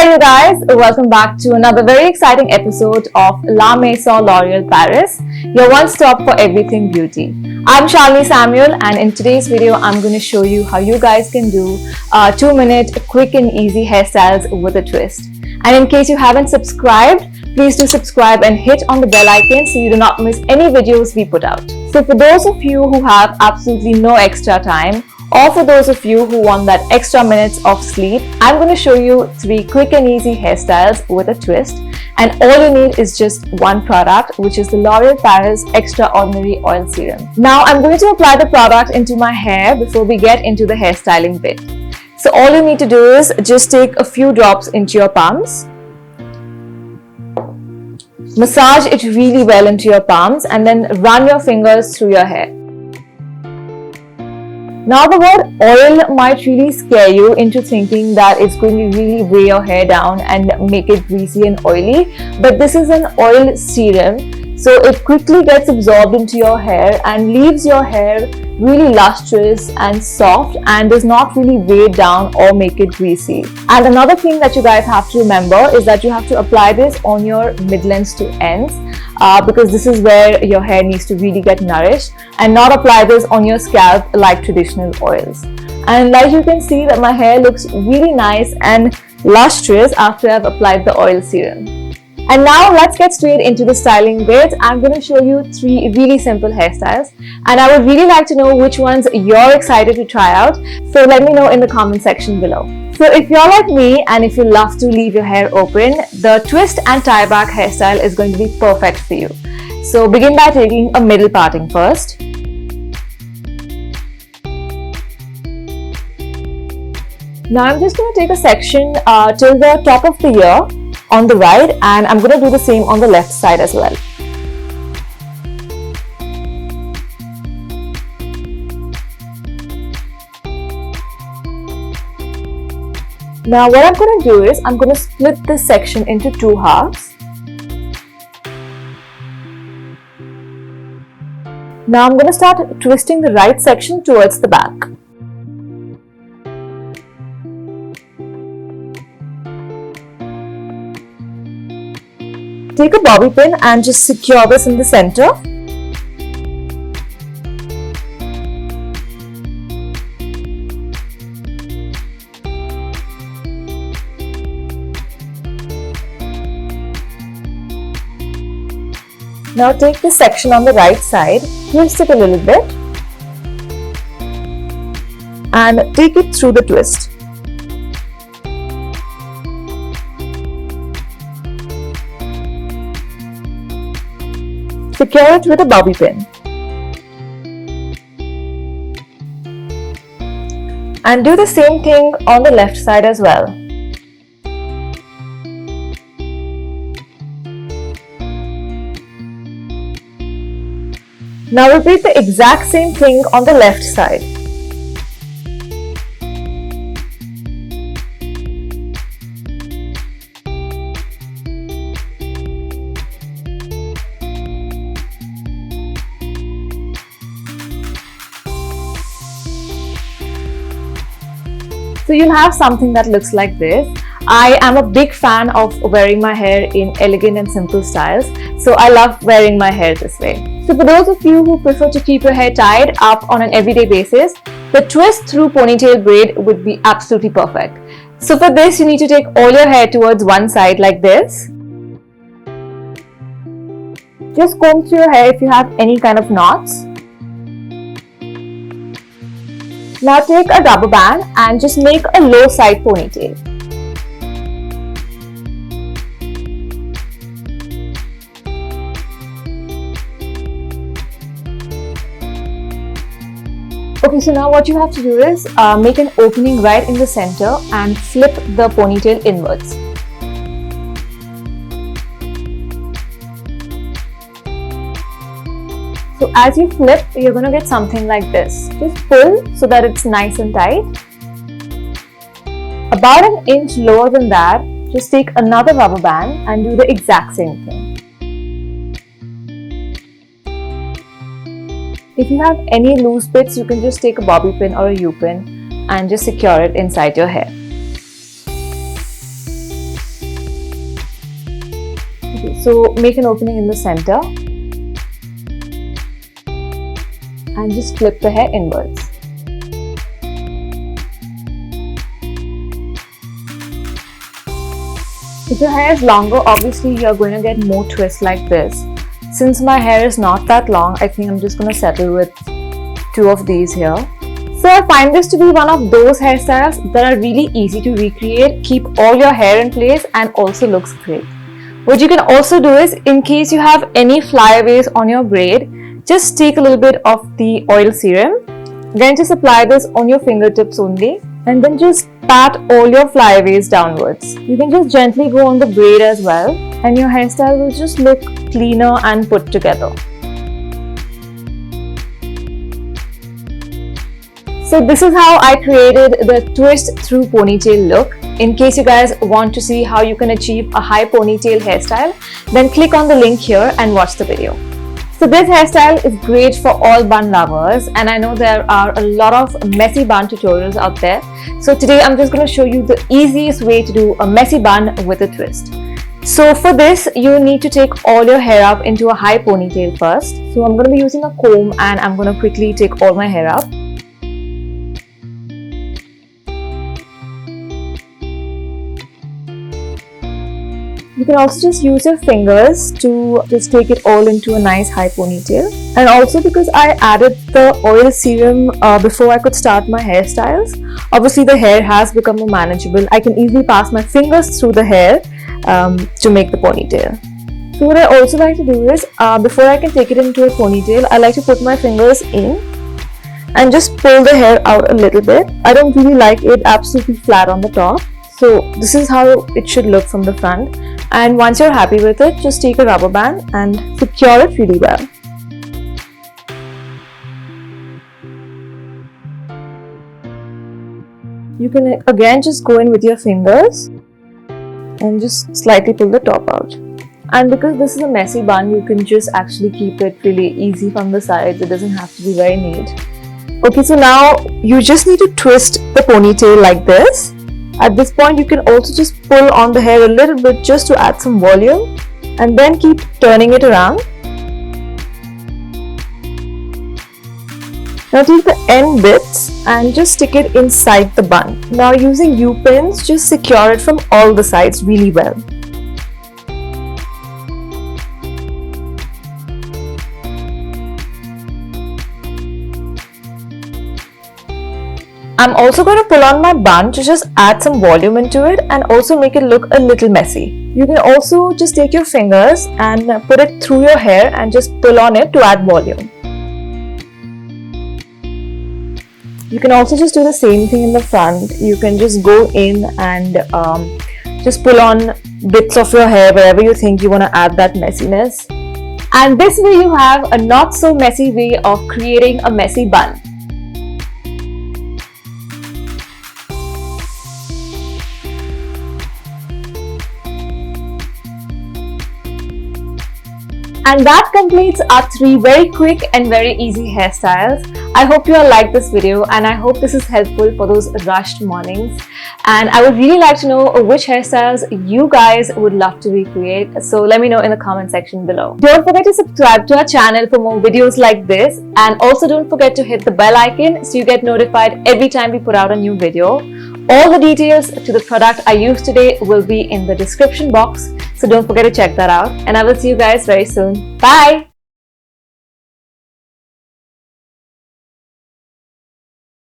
there you guys, welcome back to another very exciting episode of La Maison L'Oréal Paris, your one-stop for everything beauty. I'm Shalini Samuel, and in today's video I'm going to show you how you guys can do 2-minute quick and easy hairstyles with a twist. And in case you haven't subscribed, please do subscribe and hit on the bell icon so you do not miss any videos we put out. So for those of you who have absolutely no extra time, or for those of you who want that extra minutes of sleep, I'm going to show you 3 quick and easy hairstyles with a twist. And all you need is just one product, which is the L'Oréal Paris Extraordinary Oil Serum. Now I'm going to apply the product into my hair before we get into the hairstyling bit. So all you need to do is just take a few drops into your palms. Massage it really well into your palms and then run your fingers through your hair. Now the word oil might really scare you into thinking that it's going to really weigh your hair down and make it greasy and oily, but this is an oil serum, so it quickly gets absorbed into your hair and leaves your hair really lustrous and soft and does not really weigh down or make it greasy. And another thing that you guys have to remember is that you have to apply this on your midlengths to ends. Because this is where your hair needs to really get nourished, and not apply this on your scalp like traditional oils. And like you can see that my hair looks really nice and lustrous after I've applied the oil serum. And now let's get straight into the styling bit. I'm going to show you 3 really simple hairstyles, and I would really like to know which ones you're excited to try out, so let me know in the comment section below. So if you're like me and if you love to leave your hair open, the twist and tie back hairstyle is going to be perfect for you. So begin by taking a middle parting first. Now I'm just going to take a section till the top of the ear on the right, and I'm going to do the same on the left side as well. Now what I'm going to do is I'm going to split this section into 2 halves. Now I'm going to start twisting the right section towards the back. Take a bobby pin and just secure this in the center. Now take this section on the right side, twist it a little bit and take it through the twist. Secure it with a bobby pin. And do the same thing on the left side as well. Now repeat the exact same thing on the left side. So you'll have something that looks like this. I am a big fan of wearing my hair in elegant and simple styles, so I love wearing my hair this way. So for those of you who prefer to keep your hair tied up on an everyday basis, the twist through ponytail braid would be absolutely perfect. So for this you need to take all your hair towards one side like this. Just comb through your hair if you have any kind of knots. Now take a rubber band and just make a low side ponytail. Okay, so now what you have to do is make an opening right in the center and flip the ponytail inwards. So as you flip, you're going to get something like this. Just pull so that it's nice and tight. About an inch lower than that, just take another rubber band and do the exact same thing. If you have any loose bits, you can just take a bobby pin or a U-pin and just secure it inside your hair. So make an opening in the center and just flip the hair inwards. If your hair is longer, obviously you're going to get more twists like this. Since my hair is not that long, I think I'm just going to settle with 2 of these here. So I find this to be one of those hairstyles that are really easy to recreate, keep all your hair in place and also looks great. What you can also do is, in case you have any flyaways on your braid, just take a little bit of the oil serum, then just apply this on your fingertips only, and then just pat all your flyaways downwards. You can just gently go on the braid as well, and your hairstyle will just look cleaner and put together. So this is how I created the twist through ponytail look. In case you guys want to see how you can achieve a high ponytail hairstyle, then click on the link here and watch the video. So this hairstyle is great for all bun lovers, and I know there are a lot of messy bun tutorials out there. So today I'm just going to show you the easiest way to do a messy bun with a twist. So for this, you need to take all your hair up into a high ponytail first. So I'm going to be using a comb and I'm going to quickly take all my hair up. You can also just use your fingers to just take it all into a nice high ponytail. And also, because I added the oil serum before I could start my hairstyles, obviously the hair has become more manageable. I can easily pass my fingers through the hair to make the ponytail. So what I also like to do is, before I can take it into a ponytail, I like to put my fingers in and just pull the hair out a little bit. I don't really like it absolutely flat on the top. So this is how it should look from the front. And once you're happy with it, just take a rubber band and secure it really well. You can again just go in with your fingers and just slightly pull the top out. And because this is a messy bun, you can just actually keep it really easy from the sides. It doesn't have to be very neat. Okay, so now you just need to twist the ponytail like this. At this point, you can also just pull on the hair a little bit just to add some volume, and then keep turning it around. Now take the end bits and just stick it inside the bun. Now using U-pins, just secure it from all the sides really well. I'm also going to pull on my bun to just add some volume into it and also make it look a little messy. You can also just take your fingers and put it through your hair and just pull on it to add volume. You can also just do the same thing in the front. You can just go in and just pull on bits of your hair wherever you think you want to add that messiness. And this way you have a not so messy way of creating a messy bun. And that completes our 3 very quick and very easy hairstyles. I hope you all liked this video, and I hope this is helpful for those rushed mornings. And I would really like to know which hairstyles you guys would love to recreate. So let me know in the comment section below. Don't forget to subscribe to our channel for more videos like this. And also don't forget to hit the bell icon so you get notified every time we put out a new video. All the details to the product I used today will be in the description box. So don't forget to check that out. And I will see you guys very soon. Bye!